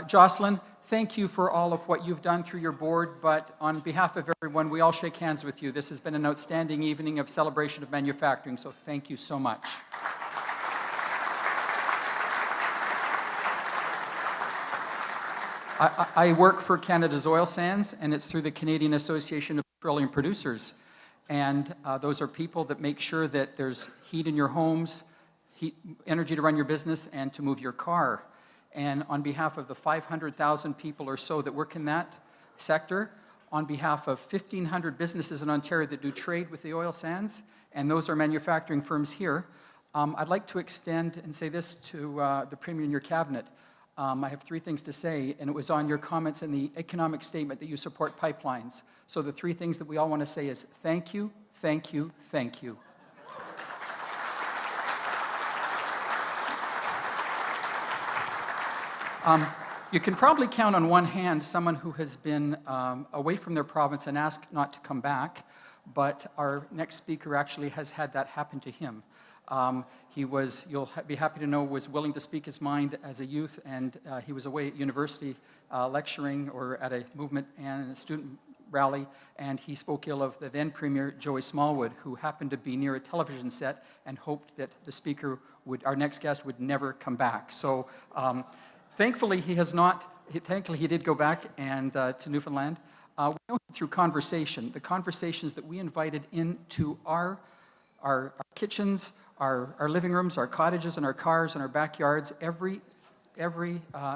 Jocelyn, thank you for all of what you've done through your board, but on behalf of everyone, we all shake hands with you. This has been an outstanding evening of celebration of manufacturing, so thank you so much. I work for Canada's Oil Sands, and it's through the Canadian Association of Petroleum Producers. And those are people that make sure that there's heat in your homes, energy to run your business, and to move your car. And on behalf of the 500,000 people or so that work in that sector, on behalf of 1,500 businesses in Ontario that do trade with the oil sands, and those are manufacturing firms here, I'd like to extend and say this to the Premier and your Cabinet. I have three things to say, and it was on your comments in the economic statement that you support pipelines. So the three things that we all want to say is thank you, thank you, thank you. You can probably count on one hand someone who has been away from their province and asked not to come back, but our next speaker actually has had that happen to him. He was, you'll be happy to know, was willing to speak his mind as a youth, and he was away at university lecturing or at a movement and a student rally, and he spoke ill of the then Premier, Joey Smallwood, who happened to be near a television set and hoped that the speaker would, our next guest, would never come back. So thankfully he has not, thankfully he did go back and to Newfoundland. We know through conversation, the conversations that we invited into our kitchens, our living rooms, our cottages, and our cars, and our backyards every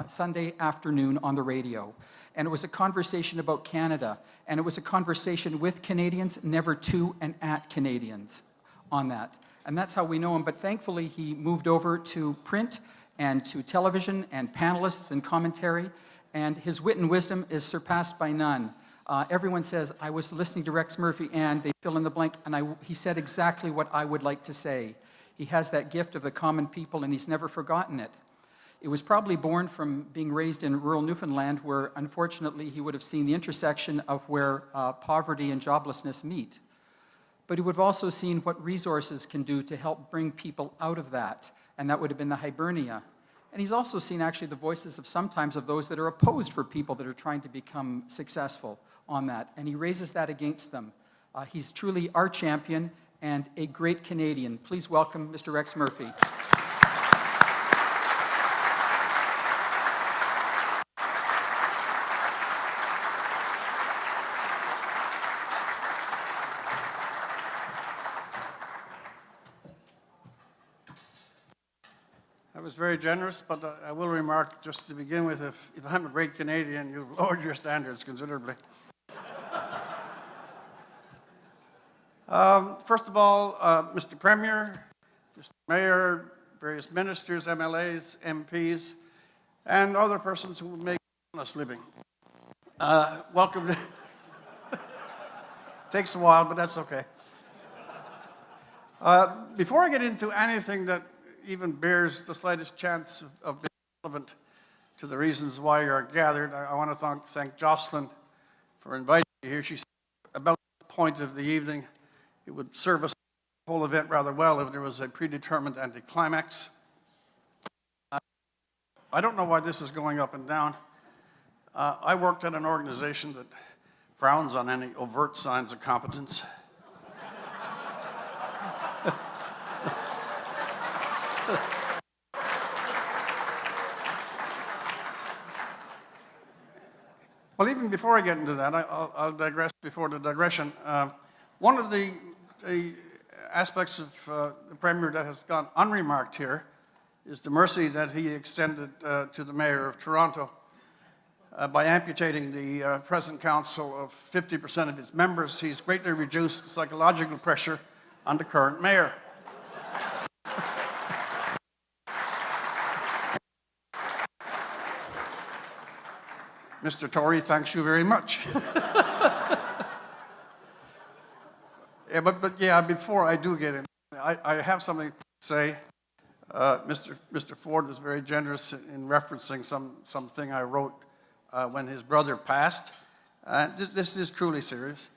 Sunday afternoon on the radio. And it was a conversation about Canada, and it was a conversation with Canadians, never to and at Canadians on that. And that's how we know him. But thankfully, he moved over to print and to television and panelists and commentary, and his wit and wisdom is surpassed by none. Everyone says, I was listening to Rex Murphy, and they fill in the blank, and he said exactly what I would like to say. He has that gift of the common people, and he's never forgotten it. It was probably born from being raised in rural Newfoundland, where unfortunately he would have seen the intersection of where poverty and joblessness meet. But he would have also seen what resources can do to help bring people out of that, and that would have been the Hibernia. And he's also seen actually the voices of sometimes of those that are opposed for people that are trying to become successful on that, and he raises that against them. He's truly our champion and a great Canadian. Please welcome Mr. Rex Murphy. That was very generous, but I will remark just to begin with, if I'm a great Canadian, you've lowered your standards considerably. First of all, Mr. Premier, Mr. Mayor, various ministers, MLAs, MPs, and other persons who make an honest living. Welcome. Takes a while, but that's okay. Before I get into anything that even bears the slightest chance of being relevant to the reasons why you're gathered, I want to thank Jocelyn for inviting me here. She said about the point of the evening, it would serve us the whole event rather well if there was a predetermined anticlimax. I don't know why this is going up and down. I worked at an organization that frowns on any overt signs of competence. Well, even before I get into that, I'll digress before the digression. One of the aspects of the Premier that has gone unremarked here is the mercy that he extended to the Mayor of Toronto by amputating the present council of 50% of its members. He's greatly reduced the psychological pressure on the current Mayor. Mr. Tory thanks you very much. Yeah, before I do get in, I have something to say. Mr. Ford was very generous in referencing something I wrote when his brother passed. This is truly serious.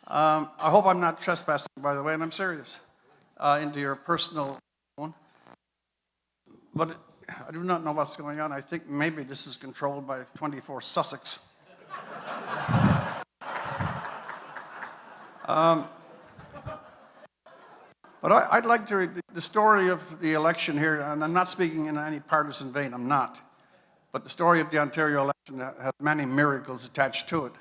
I hope I'm not trespassing, by the way, and I'm serious, into your personal phone. But I do not know what's going on. I think maybe this is controlled by 24 Sussex. But I'd like to read the story of the election here, and I'm not speaking in any partisan vein, I'm not. But the story of the Ontario election has many miracles attached to it.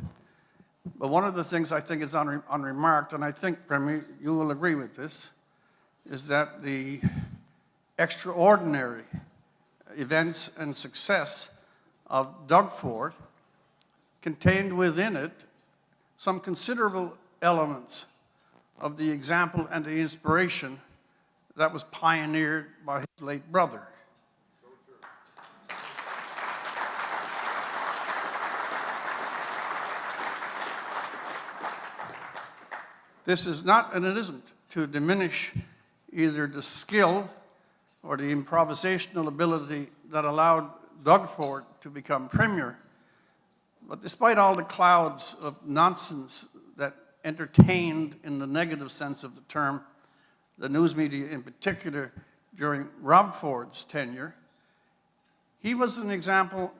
But one of the things I think is unremarked, and I think, Premier, you will agree with this, is that the extraordinary events and success of Doug Ford contained within it some considerable elements of the example and the inspiration that was pioneered by his late brother. This is not, and it isn't, to diminish either the skill or the improvisational ability that allowed Doug Ford to become premier. But despite all the clouds of nonsense that entertained, in the negative sense of the term, the news media in particular during Rob Ford's tenure, he was an example,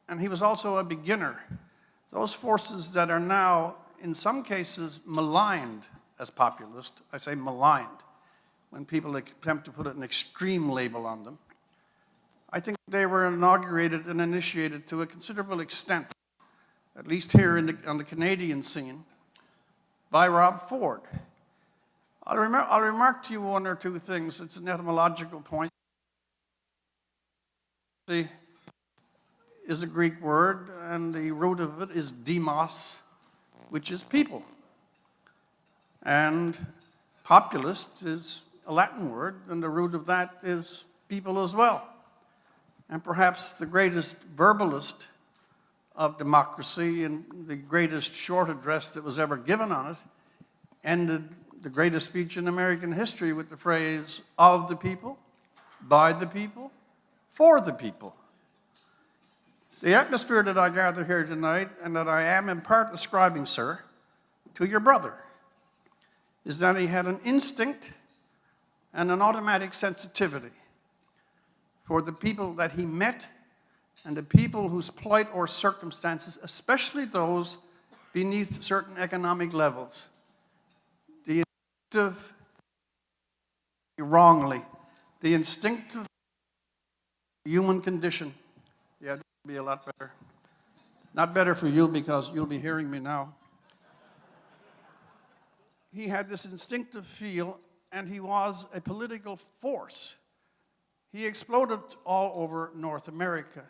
and he was also a beginner. Those forces that are now, in some cases, maligned as populist, I say maligned, when people attempt to put an extreme label on them, I think they were inaugurated and initiated to a considerable extent, at least here on the Canadian scene, by Rob Ford. I'll remark to you one or two things. It's an etymological point. The is a Greek word, and the root of it is demos, which is people. And populist is a Latin word, and the root of that is people as well. And perhaps the greatest verbalist of democracy and the greatest short address that was ever given on it ended the greatest speech in American history with the phrase, of the people, by the people, for the people. The atmosphere that I gather here tonight, and that I am in part ascribing, sir, to your brother, is that he had an instinct and an automatic sensitivity for the people that he met and the people whose plight or circumstances, especially those beneath certain economic levels, the instinctive, wrongly, the instinctive human condition. Yeah, this will be a lot better. Not better for you because you'll be hearing me now. He had this instinctive feel, and he was a political force. He exploded all over North America.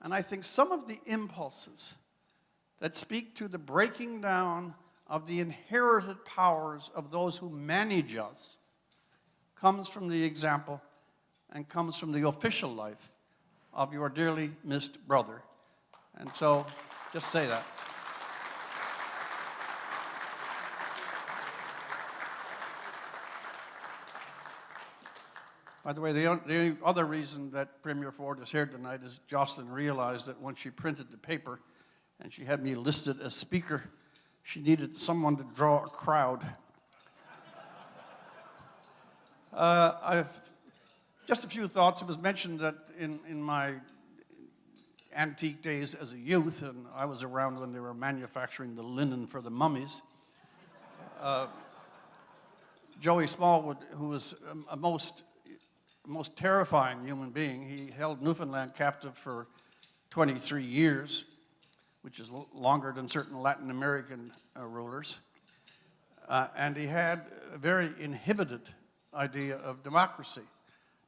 And I think some of the impulses that speak to the breaking down of the inherited powers of those who manage us comes from the example and comes from the official life of your dearly missed brother. And so, just say that. By the way, the other reason that Premier Ford is here tonight is Jocelyn realized that when she printed the paper and she had me listed as speaker, she needed someone to draw a crowd. Just a few thoughts. It was mentioned that in my antique days as a youth, and I was around when they were manufacturing the linen for the mummies, Joey Smallwood, who was a most terrifying human being. He held Newfoundland captive for 23 years, which is longer than certain Latin American rulers. And he had a very inhibited idea of democracy.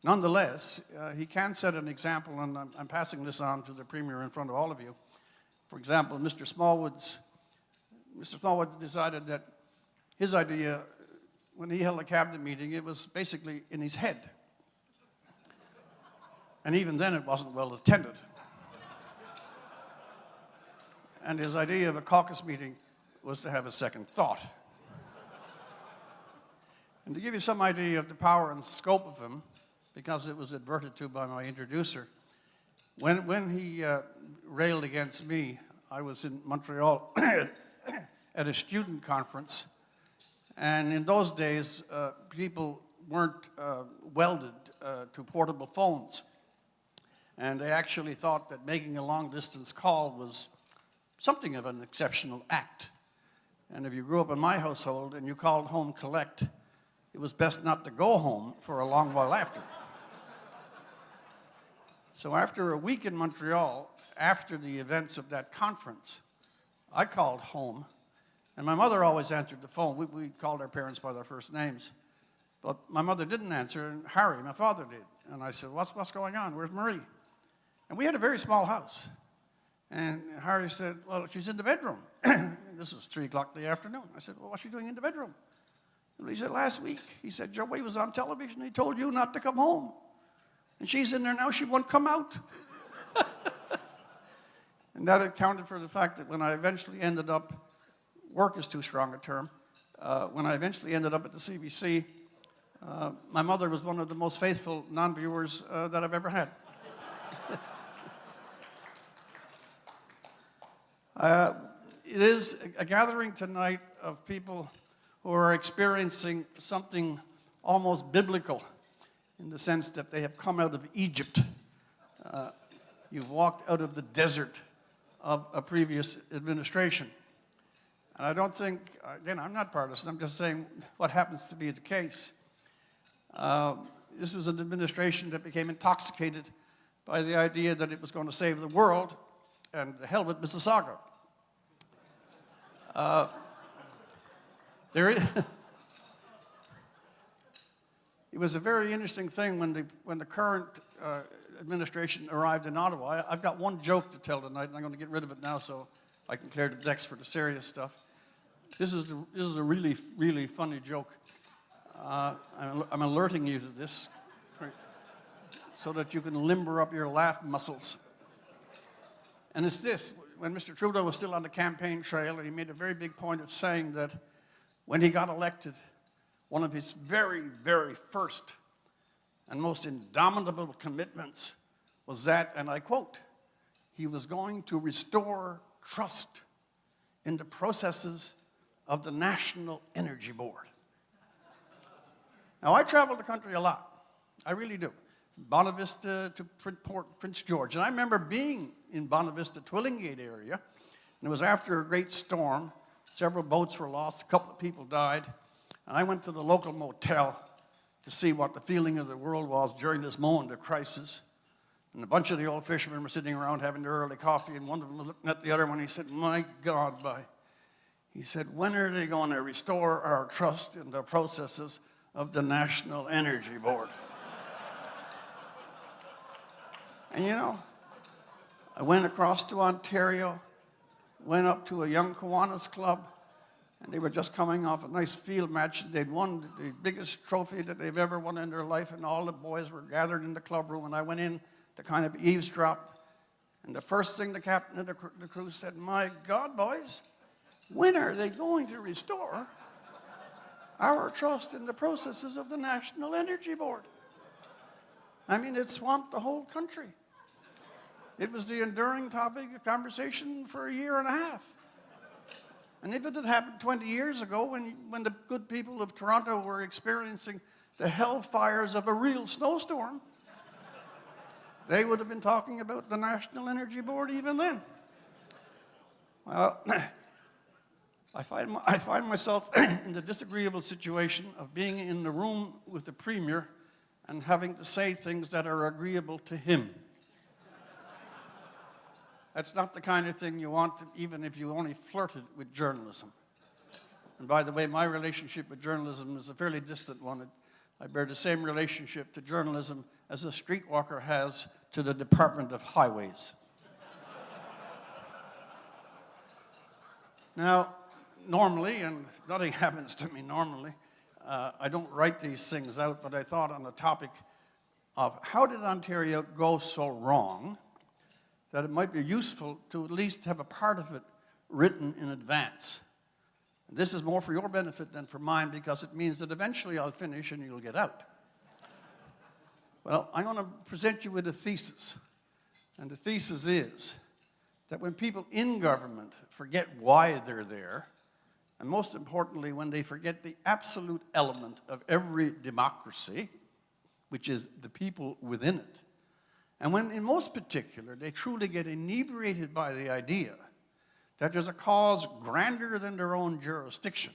Nonetheless, he can set an example, and I'm passing this on to the Premier in front of all of you. For example, Mr. Smallwood decided that his idea, when he held a cabinet meeting, it was basically in his head. And even then, it wasn't well attended. And his idea of a caucus meeting was to have a second thought. And to give you some idea of the power and scope of him, because it was adverted to by my introducer, when he railed against me, I was in Montreal at a student conference, and in those days, people weren't welded to portable phones. And they actually thought that making a long-distance call was something of an exceptional act. And if you grew up in my household and you called home collect, it was best not to go home for a long while after. So after a week in Montreal, after the events of that conference, I called home, and my mother always answered the phone. We called our parents by their first names. But my mother didn't answer, and Harry, my father, did. And I said, what's going on? Where's Marie? And we had a very small house. And Harry said, well, she's in the bedroom. This was 3 o'clock in the afternoon. I said, well, what's she doing in the bedroom? And he said, last week, he said, Joey was on television. He told you not to come home. And she's in there now. She won't come out. And that accounted for the fact that when I eventually ended up, work is too strong a term, when I eventually ended up at the CBC, my mother was one of the most faithful non-viewers that I've ever had. It is a gathering tonight of people who are experiencing something almost biblical in the sense that they have come out of Egypt. You've walked out of the desert of a previous administration. And I don't think, again, I'm not partisan, I'm just saying what happens to be the case. This was an administration that became intoxicated by the idea that it was going to save the world, and the hell with Mississauga. It was a very interesting thing when the current administration arrived in Ottawa. I've got one joke to tell tonight, and I'm going to get rid of it now so I can clear the decks for the serious stuff. This is a really, really funny joke. I'm alerting you to this so that you can limber up your laugh muscles. And it's this. When Mr. Trudeau was still on the campaign trail, he made a very big point of saying that when he got elected, one of his very, very first and most indomitable commitments was that, and I quote, he was going to restore trust in the processes of the National Energy Board. Now, I travel the country a lot. I really do. From Bonavista to Prince George. And I remember being in Bonavista, Twillingate area, and it was after a great storm. Several boats were lost, a couple of people died, and I went to the local motel to see what the feeling of the world was during this moment of crisis. And a bunch of the old fishermen were sitting around having their early coffee, and one of them was looking at the other one, he said, my God, he said, when are they going to restore our trust in the processes of the National Energy Board? And you know, I went across to Ontario, went up to a young Kiwanis club, and they were just coming off a nice field match. They'd won the biggest trophy that they've ever won in their life, and all the boys were gathered in the club room, and I went in to kind of eavesdrop. And the first thing the captain of the crew said, my God, boys, when are they going to restore our trust in the processes of the National Energy Board? I mean, it swamped the whole country. It was the enduring topic of conversation for a year and a half. And if it had happened 20 years ago, when the good people of Toronto were experiencing the hellfires of a real snowstorm, they would have been talking about the National Energy Board even then. Well, I find myself in the disagreeable situation of being in the room with the Premier and having to say things that are agreeable to him. That's not the kind of thing you want, even if you only flirted with journalism. And by the way, my relationship with journalism is a fairly distant one. I bear the same relationship to journalism as a streetwalker has to the Department of Highways. Now, normally, and nothing happens to me normally, I don't write these things out, but I thought on the topic of how did Ontario go so wrong that it might be useful to at least have a part of it written in advance. And this is more for your benefit than for mine because it means that eventually I'll finish and you'll get out. Well, I'm going to present you with a thesis. And the thesis is that when people in government forget why they're there, and most importantly, when they forget the absolute element of every democracy, which is the people within it, And when, in most particular, they truly get inebriated by the idea that there's a cause grander than their own jurisdiction,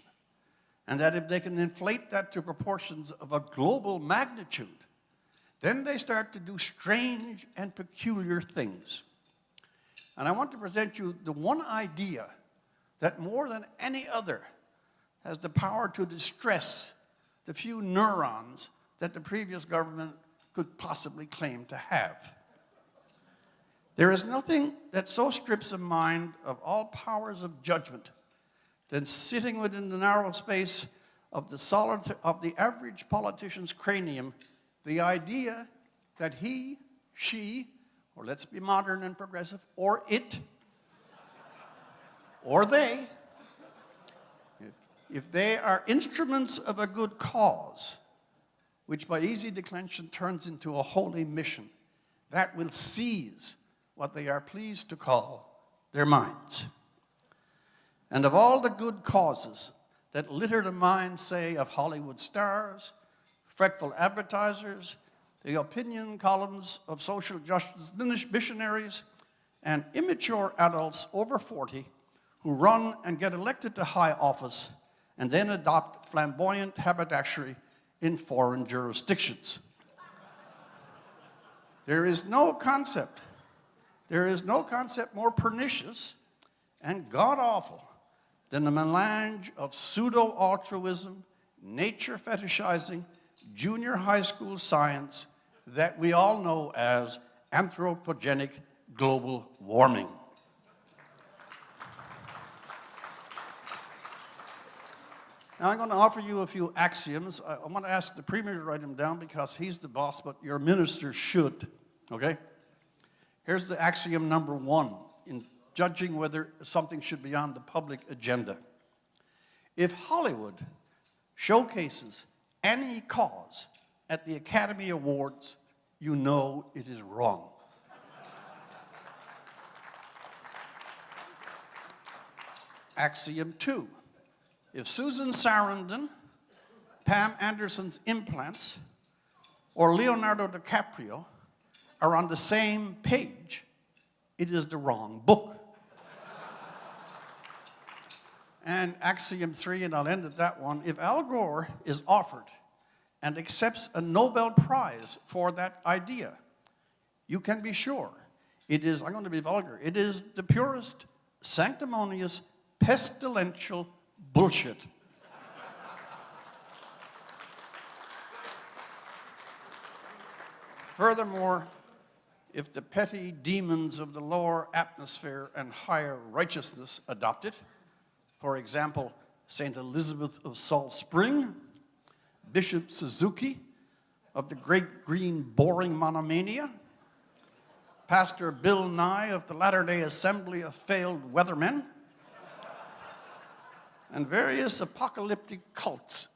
and that if they can inflate that to proportions of a global magnitude, then they start to do strange and peculiar things. And I want to present you the one idea that more than any other has the power to distress the few neurons that the previous government could possibly claim to have. There is nothing that so strips a mind of all powers of judgment than sitting within the narrow space of the average politician's cranium, the idea that he, she, or let's be modern and progressive, or it, or they, if they are instruments of a good cause, which by easy declension turns into a holy mission, that will seize what they are pleased to call their minds. And of all the good causes that litter the minds, say, of Hollywood stars, fretful advertisers, the opinion columns of social justice missionaries, and immature adults over 40 who run and get elected to high office and then adopt flamboyant haberdashery in foreign jurisdictions. There is no concept more pernicious and god-awful than the melange of pseudo-altruism, nature fetishizing, junior high school science that we all know as anthropogenic global warming. Now I'm going to offer you a few axioms. I want to ask the Premier to write them down because he's the boss, but your minister should, okay? Here's the axiom number 1 in judging whether something should be on the public agenda. If Hollywood showcases any cause at the Academy Awards, you know it is wrong. Axiom 2. If Susan Sarandon, Pam Anderson's implants, or Leonardo DiCaprio are on the same page, it is the wrong book. And axiom 3, and I'll end at that one, if Al Gore is offered and accepts a Nobel Prize for that idea, you can be sure it is, I'm going to be vulgar, it is the purest, sanctimonious, pestilential bullshit. Furthermore, if the petty demons of the lower atmosphere and higher righteousness adopt it, for example, St. Elizabeth of Salt Spring, Bishop Suzuki of the Great Green Boring Monomania, Pastor Bill Nye of the Latter-day Assembly of Failed Weathermen, and various apocalyptic cults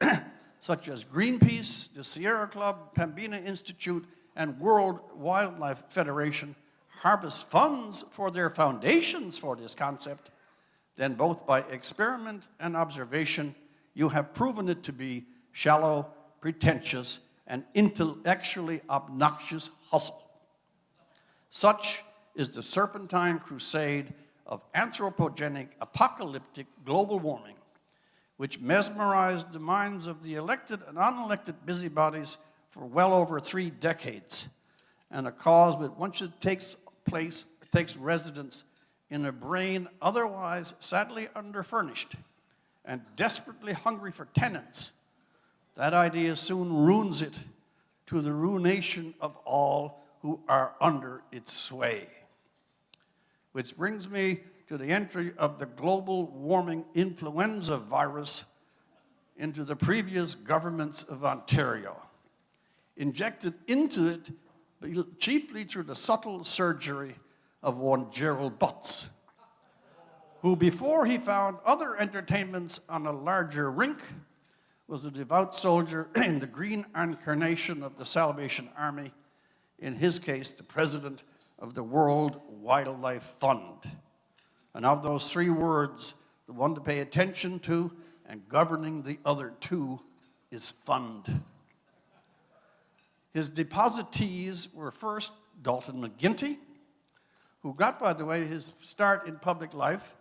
such as Greenpeace, the Sierra Club, Pembina Institute, and World Wildlife Federation harvest funds for their foundations for this concept, then both by experiment and observation, you have proven it to be shallow, pretentious, and intellectually obnoxious hustle. Such is the serpentine crusade of anthropogenic, apocalyptic global warming, which mesmerized the minds of the elected and unelected busybodies for well over 3 decades, and a cause that once it takes residence in a brain otherwise sadly underfurnished and desperately hungry for tenants, that idea soon ruins it to the ruination of all who are under its sway. Which brings me to the entry of the global warming influenza virus into the previous governments of Ontario, injected into it chiefly through the subtle surgery of one Gerald Butts, who before he found other entertainments on a larger rink was a devout soldier in the green incarnation of the Salvation Army, in his case, the president of the World Wildlife Fund. And of those 3 words, the one to pay attention to and governing the other 2 is fund. His depositees were first Dalton McGuinty, who got, by the way, his start in public life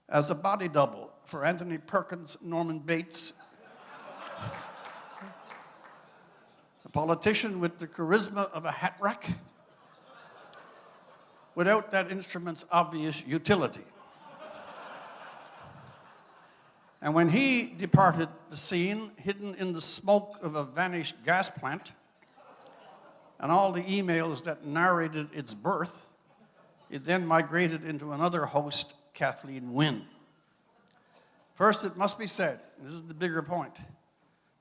as a body double for Anthony Perkins, Norman Bates, a politician with the charisma of a hat rack, without that instrument's obvious utility. And when he departed the scene, hidden in the smoke of a vanished gas plant, and all the emails that narrated its birth, it then migrated into another host, Kathleen Wynne. First, it must be said, and this is the bigger point,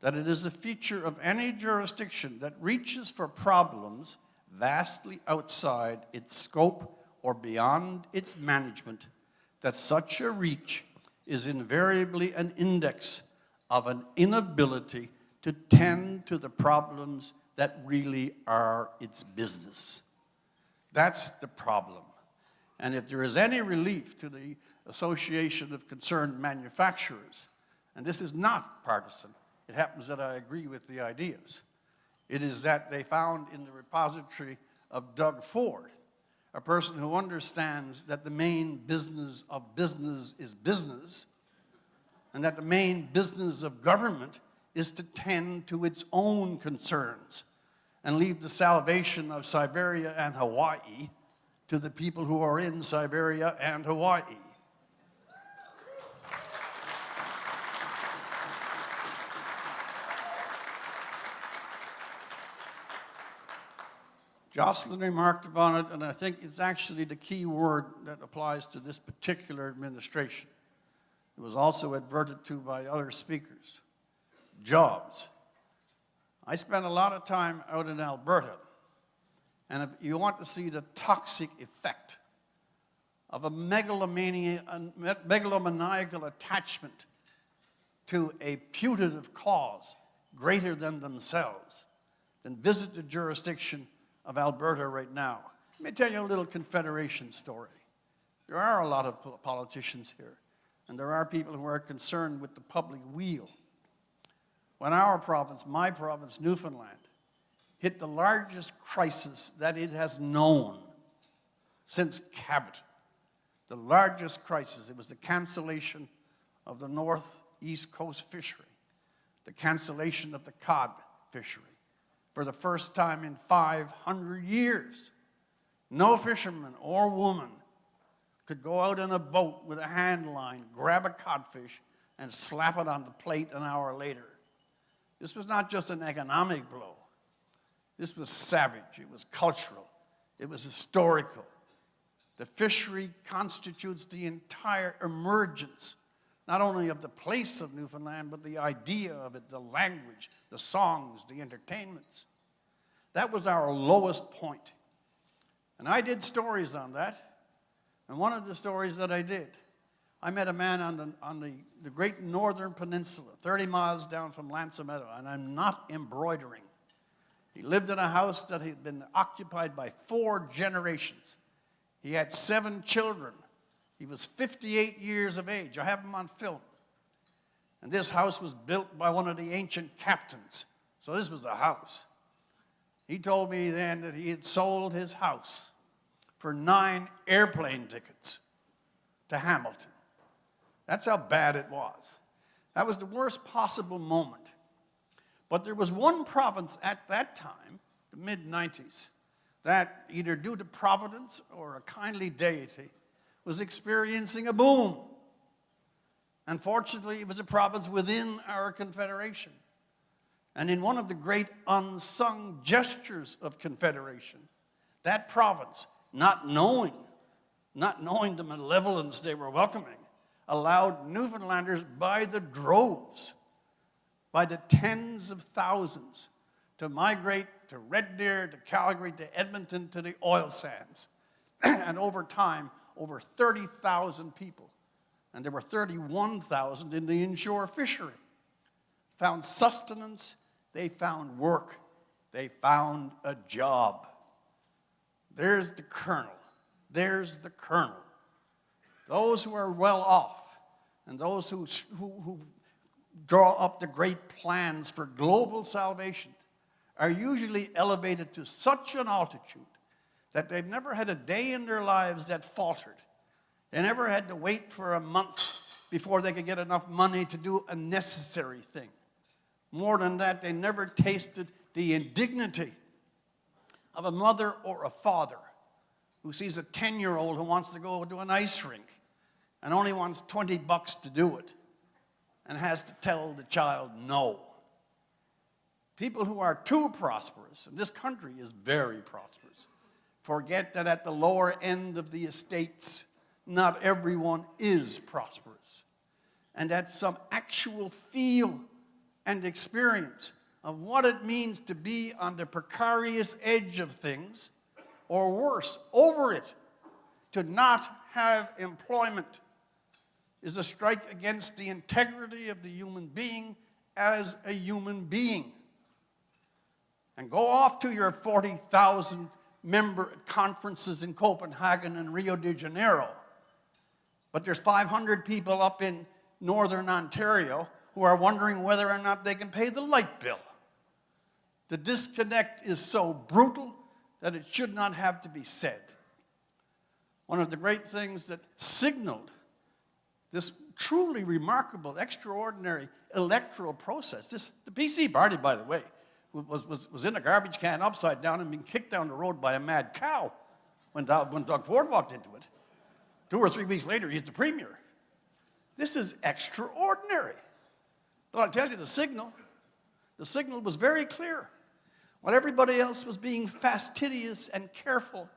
that it is a feature of any jurisdiction that reaches for problems vastly outside its scope or beyond its management, that such a reach is invariably an index of an inability to tend to the problems that really are its business. That's the problem. And if there is any relief to the Association of Concerned Manufacturers, and this is not partisan, it happens that I agree with the ideas, it is that they found in the repository of Doug Ford, a person who understands that the main business of business is business, and that the main business of government is to tend to its own concerns and leave the salvation of Siberia and Hawaii to the people who are in Siberia and Hawaii. Jocelyn remarked upon it, and I think it's actually the key word that applies to this particular administration. It was also adverted to by other speakers. Jobs. I spent a lot of time out in Alberta, and if you want to see the toxic effect of a megalomaniacal attachment to a putative cause greater than themselves, then visit the jurisdiction of Alberta right now. Let me tell you a little Confederation story. There are a lot of politicians here, and there are people who are concerned with the public weal. When our province, my province, Newfoundland, hit the largest crisis that it has known since Cabot, the largest crisis, it was the cancellation of the Northeast Coast fishery, the cancellation of the cod fishery. For the first time in 500 years, no fisherman or woman could go out in a boat with a hand line, grab a codfish, and slap it on the plate an hour later. This was not just an economic blow. This was savage. It was cultural. It was historical. The fishery constitutes the entire emergence, not only of the place of Newfoundland, but the idea of it, the language, the songs, the entertainments. That was our lowest point. And I did stories on that. And one of the stories that I did, I met a man on the great northern peninsula, 30 miles down from Lancemeadow, and I'm not embroidering. He lived in a house that had been occupied by 4 generations. He had 7 children. He was 58 years of age. I have him on film. And this house was built by one of the ancient captains. So this was a house. He told me then that he had sold his house for 9 airplane tickets to Hamilton. That's how bad it was. That was the worst possible moment. But there was one province at that time, the mid-90s, that either due to providence or a kindly deity was experiencing a boom. Unfortunately, it was a province within our confederation. And in one of the great unsung gestures of confederation, that province, not knowing the malevolence they were welcoming, allowed Newfoundlanders by the droves, by the tens of thousands, to migrate to Red Deer, to Calgary, to Edmonton, to the oil sands. And over time, over 30,000 people, and there were 31,000 in the inshore fishery, found sustenance, they found work, they found a job. There's the kernel. There's the kernel. Those who are well off and those who draw up the great plans for global salvation are usually elevated to such an altitude that they've never had a day in their lives that faltered. They never had to wait for a month before they could get enough money to do a necessary thing. More than that, they never tasted the indignity of a mother or a father who sees a 10-year-old who wants to go to an ice rink and only wants $20 to do it and has to tell the child no. People who are too prosperous, and this country is very prosperous, forget that at the lower end of the estates, not everyone is prosperous. And that some actual feel and experience of what it means to be on the precarious edge of things, or worse, over it, to not have employment, is a strike against the integrity of the human being as a human being. And go off to your 40,000 member conferences in Copenhagen and Rio de Janeiro. But there's 500 people up in northern Ontario who are wondering whether or not they can pay the light bill. The disconnect is so brutal that it should not have to be said. One of the great things that signaled this truly remarkable, extraordinary electoral process, the PC party, by the way, was in a garbage can upside down and being kicked down the road by a mad cow when Doug Ford walked into it. 2 or 3 weeks later, he's the premier. This is extraordinary. But I'll tell you, the signal was very clear. While everybody else was being fastidious and careful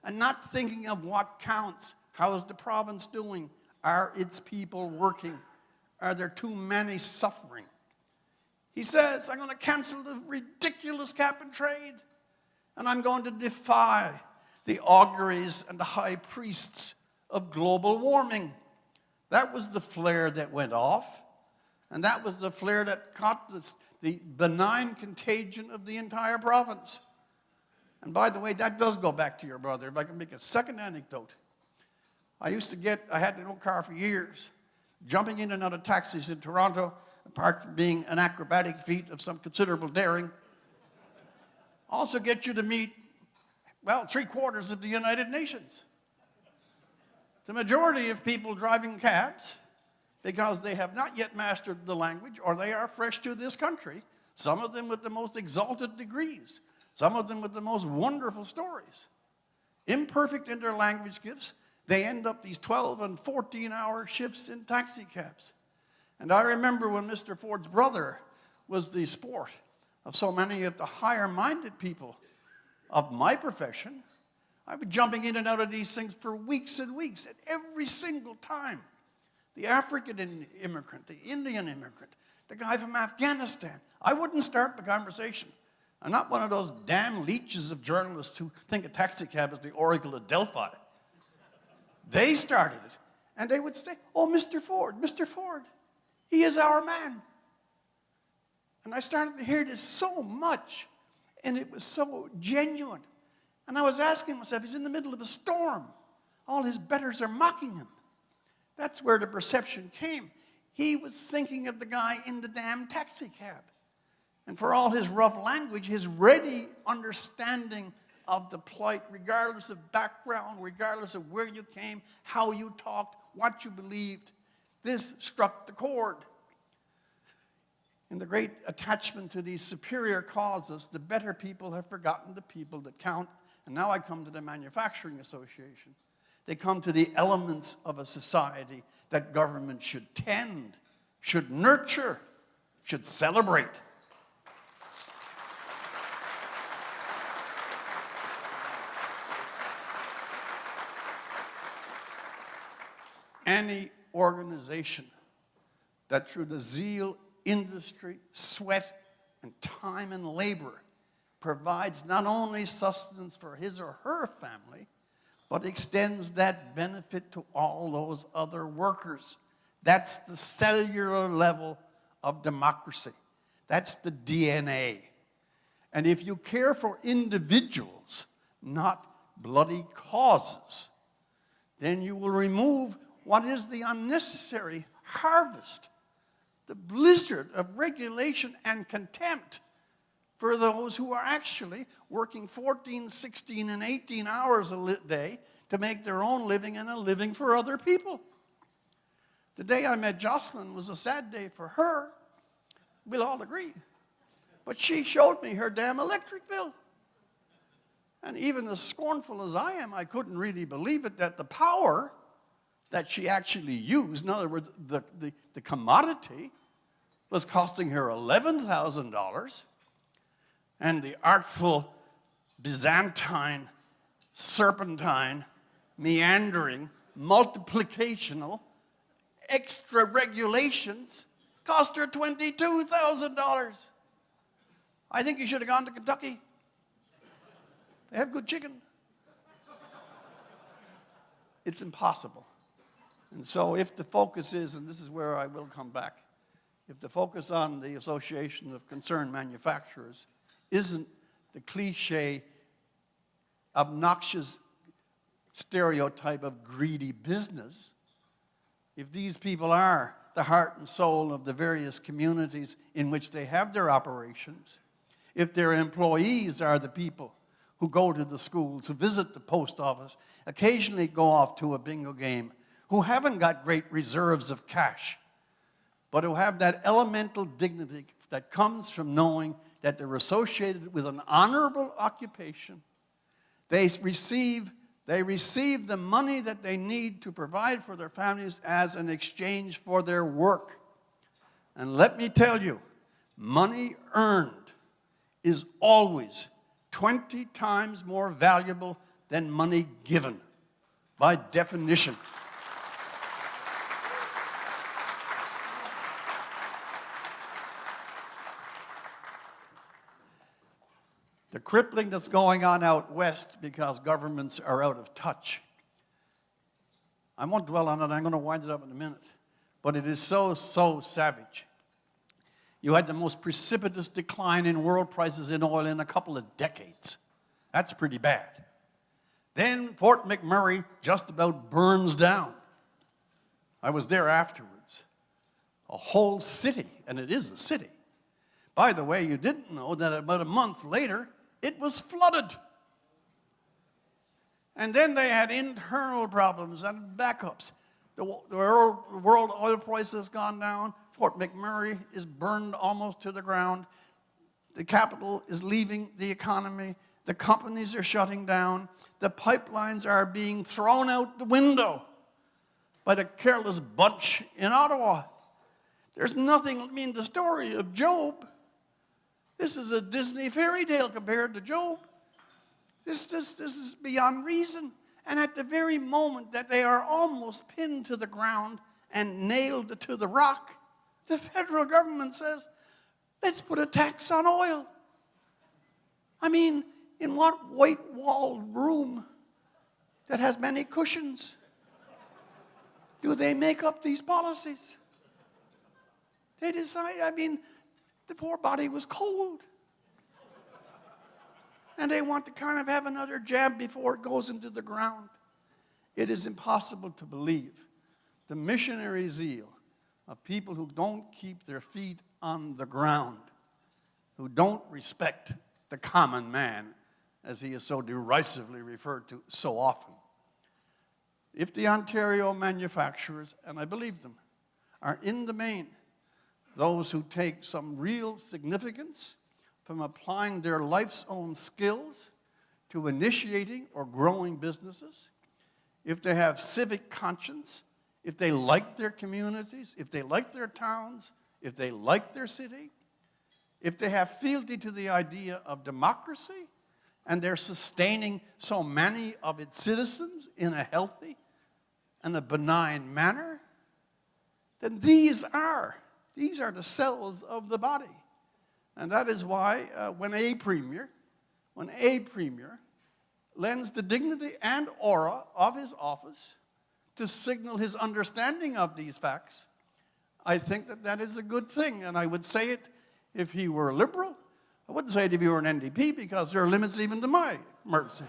and not thinking of what counts, how is the province doing? Are its people working? Are there too many suffering? He says, I'm going to cancel the ridiculous cap and trade, and I'm going to defy the auguries and the high priests of global warming. That was the flare that went off, and that was the flare that caught the benign contagion of the entire province. And by the way, that does go back to your brother. If I can make a second anecdote. I had no car for years, jumping in and out of taxis in Toronto, apart from being an acrobatic feat of some considerable daring, also get you to meet, well, 3/4 of the United Nations. The majority of people driving cabs, because they have not yet mastered the language or they are fresh to this country, some of them with the most exalted degrees, some of them with the most wonderful stories. Imperfect in their language gifts, they end up these 12 and 14-hour shifts in taxi cabs. And I remember when Mr. Ford's brother was the sport of so many of the higher-minded people of my profession, I was jumping in and out of these things for weeks and weeks, and every single time, the African immigrant, the Indian immigrant, the guy from Afghanistan, I wouldn't start the conversation. I'm not one of those damn leeches of journalists who think a taxi cab is the Oracle of Delphi. They started it, and they would say, oh, Mr. Ford, he is our man. And I started to hear this so much, and it was so genuine. And I was asking myself, he's in the middle of a storm. All his betters are mocking him. That's where the perception came. He was thinking of the guy in the damn taxi cab. And for all his rough language, his ready understanding of the plight, regardless of background, regardless of where you came, how you talked, what you believed, this struck the chord. In the great attachment to these superior causes, the better people have forgotten the people that count. And now I come to the Manufacturing Association. They come to the elements of a society that government should tend, should nurture, should celebrate. Any organization that through the zeal, industry, sweat, and time and labor provides not only sustenance for his or her family, but extends that benefit to all those other workers. That's the cellular level of democracy. That's the DNA. And if you care for individuals, not bloody causes, then you will remove what is the unnecessary harvest, the blizzard of regulation and contempt for those who are actually working 14, 16, and 18 hours a day to make their own living and a living for other people. The day I met Jocelyn was a sad day for her. We'll all agree. But she showed me her damn electric bill. And even as scornful as I am, I couldn't really believe it, that the power that she actually used, in other words, the commodity, was costing her $11,000, and the artful, Byzantine, serpentine, meandering, multiplicational, extra regulations cost her $22,000. I think you should have gone to Kentucky. They have good chicken. It's impossible. And so if the focus is, and this is where I will come back, if the focus on the Association of Concerned Manufacturers isn't the cliche, obnoxious stereotype of greedy business, if these people are the heart and soul of the various communities in which they have their operations, if their employees are the people who go to the schools, who visit the post office, occasionally go off to a bingo game, who haven't got great reserves of cash, but who have that elemental dignity that comes from knowing that they're associated with an honorable occupation. They receive the money that they need to provide for their families as an exchange for their work. And let me tell you, money earned is always 20 times more valuable than money given, by definition. The crippling that's going on out west because governments are out of touch. I won't dwell on it, I'm going to wind it up in a minute. But it is so savage. You had the most precipitous decline in world prices in oil in a couple of decades. That's pretty bad. Then Fort McMurray just about burns down. I was there afterwards. A whole city, and it is a city. By the way, you didn't know that about a month later, it was flooded. And then they had internal problems and backups. The world oil price has gone down. Fort McMurray is burned almost to the ground. The capital is leaving the economy. The companies are shutting down. The pipelines are being thrown out the window by the careless bunch in Ottawa. There's nothing, I mean, the story of Job, this is a Disney fairy tale compared to Job. This is beyond reason. And at the very moment that they are almost pinned to the ground and nailed to the rock, the federal government says, let's put a tax on oil. I mean, in what white-walled room that has many cushions do they make up these policies? They decide, I mean, the poor body was cold. And they want to kind of have another jab before it goes into the ground. It is impossible to believe the missionary zeal of people who don't keep their feet on the ground, who don't respect the common man, as he is so derisively referred to so often. If the Ontario manufacturers, and I believe them, are in the main those who take some real significance from applying their life's own skills to initiating or growing businesses, if they have civic conscience, if they like their communities, if they like their towns, if they like their city, if they have fealty to the idea of democracy, and they're sustaining so many of its citizens in a healthy and a benign manner, then these are the cells of the body. And that is why when a premier lends the dignity and aura of his office to signal his understanding of these facts, I think that that is a good thing. And I would say it if he were a liberal. I wouldn't say it if he were an NDP, because there are limits even to my mercy.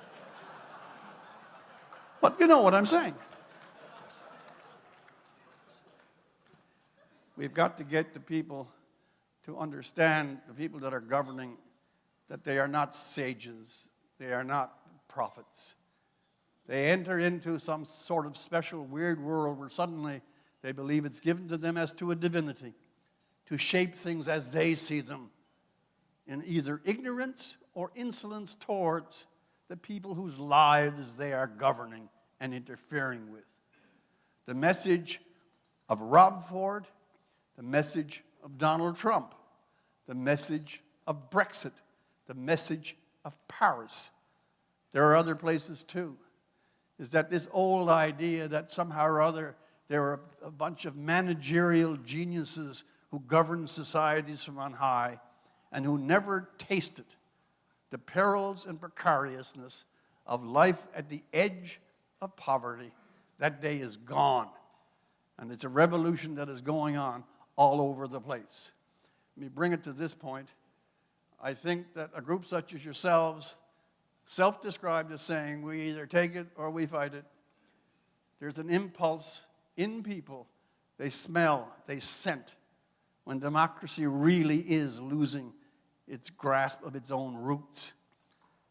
But you know what I'm saying. We've got to get the people to understand, the people that are governing, that they are not sages, they are not prophets. They enter into some sort of special weird world where suddenly they believe it's given to them as to a divinity to shape things as they see them in either ignorance or insolence towards the people whose lives they are governing and interfering with. The message of Rob Ford, the message of Donald Trump, the message of Brexit, the message of Paris. There are other places too. Is that this old idea that somehow or other there are a bunch of managerial geniuses who govern societies from on high and who never tasted the perils and precariousness of life at the edge of poverty. That day is gone. And it's a revolution that is going on all over the place. Let me bring it to this point. I think that a group such as yourselves, self-described as saying we either take it or we fight it, there's an impulse in people. They smell, they scent when democracy really is losing its grasp of its own roots.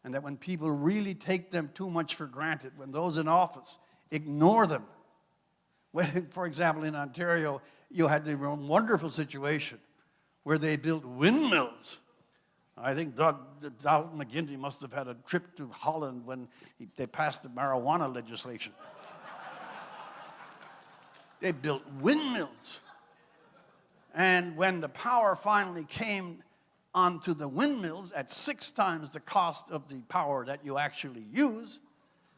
And that when people really take them too much for granted, when those in office ignore them. When, for example, in Ontario, you had the wonderful situation where they built windmills. I think Dalton McGuinty must have had a trip to Holland when they passed the marijuana legislation. They built windmills. And when the power finally came onto the windmills at 6 times the cost of the power that you actually use,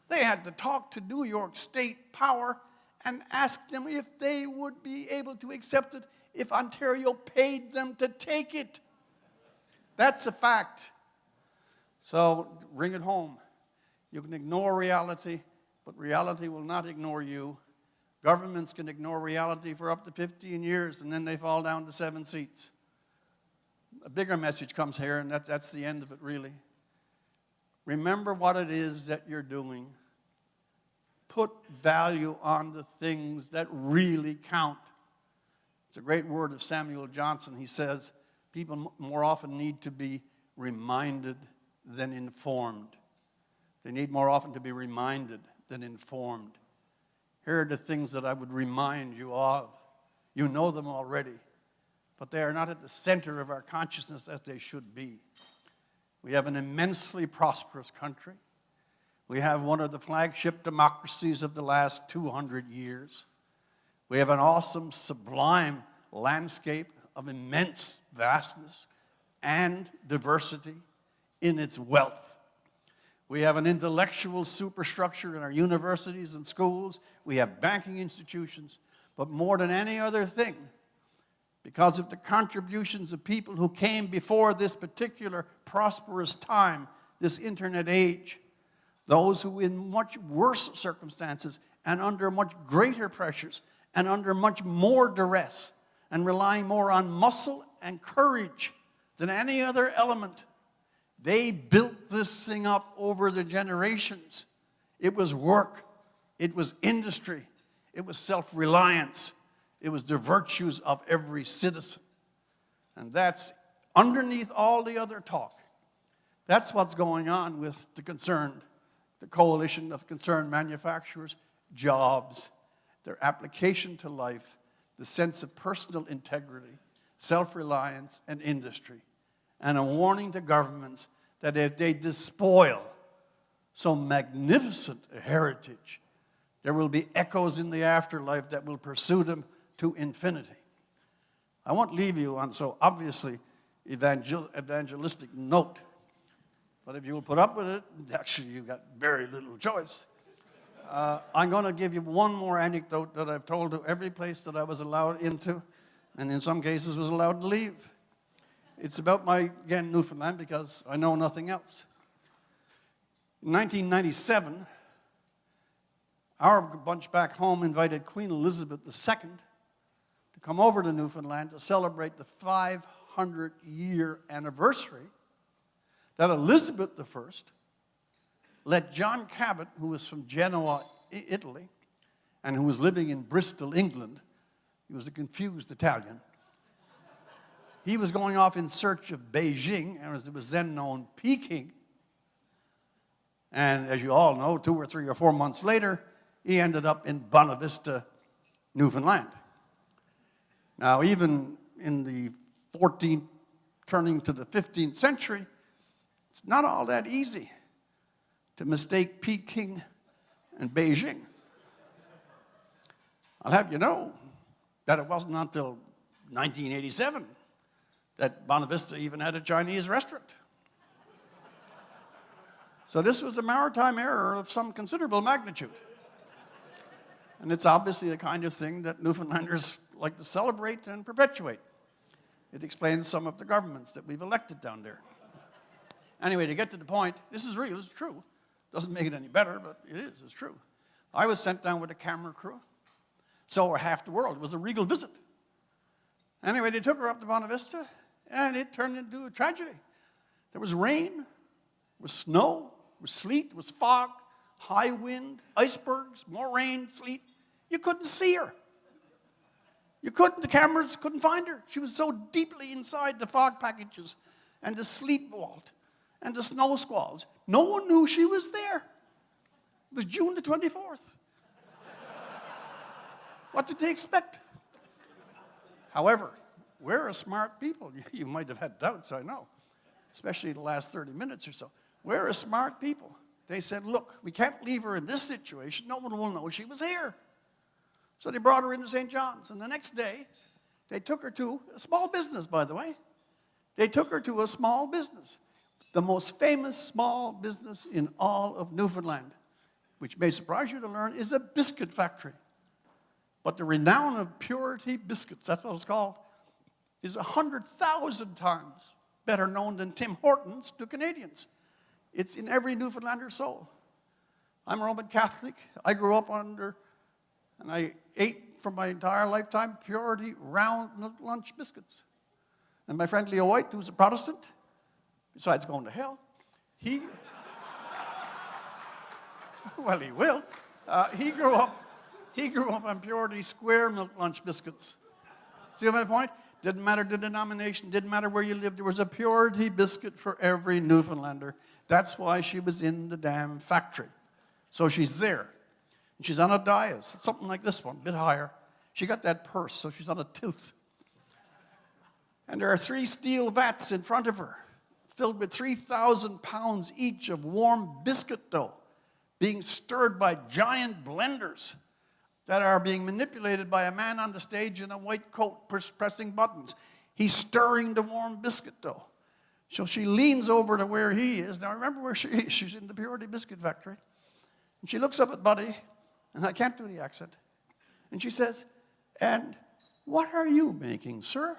they had to talk to New York State Power and ask them if they would be able to accept it if Ontario paid them to take it. That's a fact. So bring it home. You can ignore reality, but reality will not ignore you. Governments can ignore reality for up to 15 years, and then they fall down to 7 seats. A bigger message comes here, and that's the end of it, really. Remember what it is that you're doing. Put value on the things that really count. It's a great word of Samuel Johnson. He says, people more often need to be reminded than informed. They need more often to be reminded than informed. Here are the things that I would remind you of. You know them already, but they are not at the center of our consciousness as they should be. We have an immensely prosperous country. We have one of the flagship democracies of the last 200 years. We have an awesome, sublime landscape of immense vastness and diversity in its wealth. We have an intellectual superstructure in our universities and schools. We have banking institutions. But more than any other thing, because of the contributions of people who came before this particular prosperous time, this internet age, those who in much worse circumstances and under much greater pressures and under much more duress and relying more on muscle and courage than any other element, they built this thing up over the generations. It was work. It was industry. It was self-reliance. It was the virtues of every citizen. And that's underneath all the other talk. That's what's going on with the coalition of concerned manufacturers, jobs, their application to life, the sense of personal integrity, self-reliance, and industry. And a warning to governments that if they despoil so magnificent a heritage, there will be echoes in the afterlife that will pursue them to infinity. I won't leave you on so obviously evangelistic note, but if you will put up with it, actually you've got very little choice. I'm going to give you one more anecdote that I've told to every place that I was allowed into, and in some cases was allowed to leave. It's about again, Newfoundland, because I know nothing else. In 1997, our bunch back home invited Queen Elizabeth II to come over to Newfoundland to celebrate the 500-year anniversary that Elizabeth I let John Cabot, who was from Genoa, Italy, and who was living in Bristol, England, he was a confused Italian, He was going off in search of Beijing, and as it was then known, Peking. And as you all know, 2 or 3 or 4 months later, he ended up in Bonavista, Newfoundland. Now, even in the 14th, turning to the 15th century, it's not all that easy to mistake Peking and Beijing. I'll have you know that it wasn't until 1987 that Bonavista even had a Chinese restaurant. So this was a maritime error of some considerable magnitude. And it's obviously the kind of thing that Newfoundlanders like to celebrate and perpetuate. It explains some of the governments that we've elected down there. Anyway, to get to the point, this is real, it's true. Doesn't make it any better, but it is, it's true. I was sent down with a camera crew. So were half the world. It was a regal visit. Anyway, they took her up to Bonavista, and it turned into a tragedy. There was rain, there was snow, there was sleet, there was fog, high wind, icebergs, more rain, sleet. You couldn't see her. The cameras couldn't find her. She was so deeply inside the fog packages and the sleet vault and the snow squalls. No one knew she was there. It was June the 24th. What did they expect? However, we're a smart people. You might have had doubts, I know, especially the last 30 minutes or so. We're a smart people. They said, look, we can't leave her in this situation. No one will know she was here. So they brought her into St. John's. And the next day, they took her to a small business, by the way. They took her to a small business, the most famous small business in all of Newfoundland, which may surprise you to learn is a biscuit factory. But the renown of Purity Biscuits, that's what it's called, is 100,000 times better known than Tim Hortons to Canadians. It's in every Newfoundlander's soul. I'm Roman Catholic. I grew up under, and I ate for my entire lifetime, Purity round lunch biscuits. And my friend Leo White, who's a Protestant, besides going to hell, he, well, he will. He grew up on Purity square milk lunch biscuits. See my point? Didn't matter the denomination, didn't matter where you lived. There was a Purity biscuit for every Newfoundlander. That's why she was in the damn factory. So she's there. And she's on a dais, something like this one, a bit higher. She got that purse, so she's on a tilt. And there are 3 steel vats in front of her, filled with 3,000 pounds each of warm biscuit dough, being stirred by giant blenders that are being manipulated by a man on the stage in a white coat pressing buttons. He's stirring the warm biscuit dough. So she leans over to where he is. Now remember where she is. She's in the Purity Biscuit Factory. And she looks up at Buddy, and I can't do the accent. And she says, "And what are you making, sir?"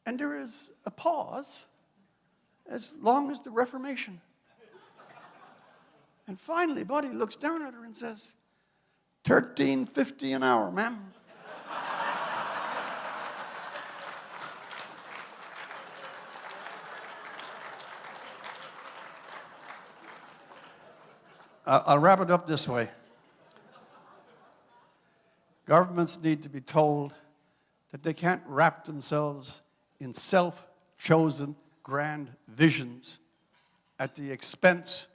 And there is a pause as long as the Reformation. And finally, Buddy looks down at her and says, $13.50 an hour, ma'am. I'll wrap it up this way. Governments need to be told that they can't wrap themselves in self-chosen grand visions at the expense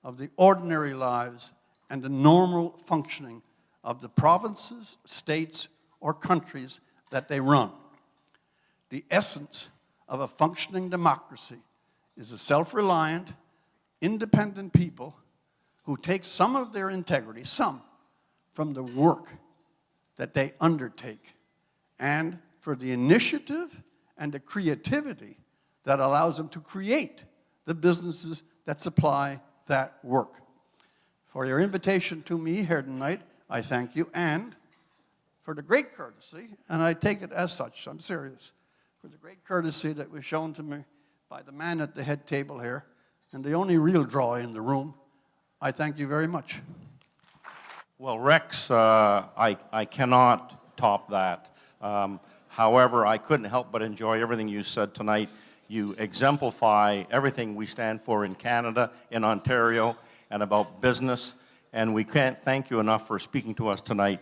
of the ordinary lives and the normal functioning of the provinces, states, or countries that they run. The essence of a functioning democracy is a self-reliant, independent people who take some of their integrity, some, from the work that they undertake, and for the initiative and the creativity that allows them to create the businesses that supply that work. For your invitation to me here tonight, I thank you, and for the great courtesy, and I take it as such, I'm serious, for the great courtesy that was shown to me by the man at the head table here, and the only real draw in the room. I thank you very much. Well, Rex, I cannot top that. However, I couldn't help but enjoy everything you said tonight. You exemplify everything we stand for in Canada, in Ontario, and about business. And we can't thank you enough for speaking to us tonight.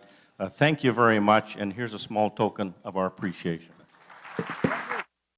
Thank you very much, and here's a small token of our appreciation. Thank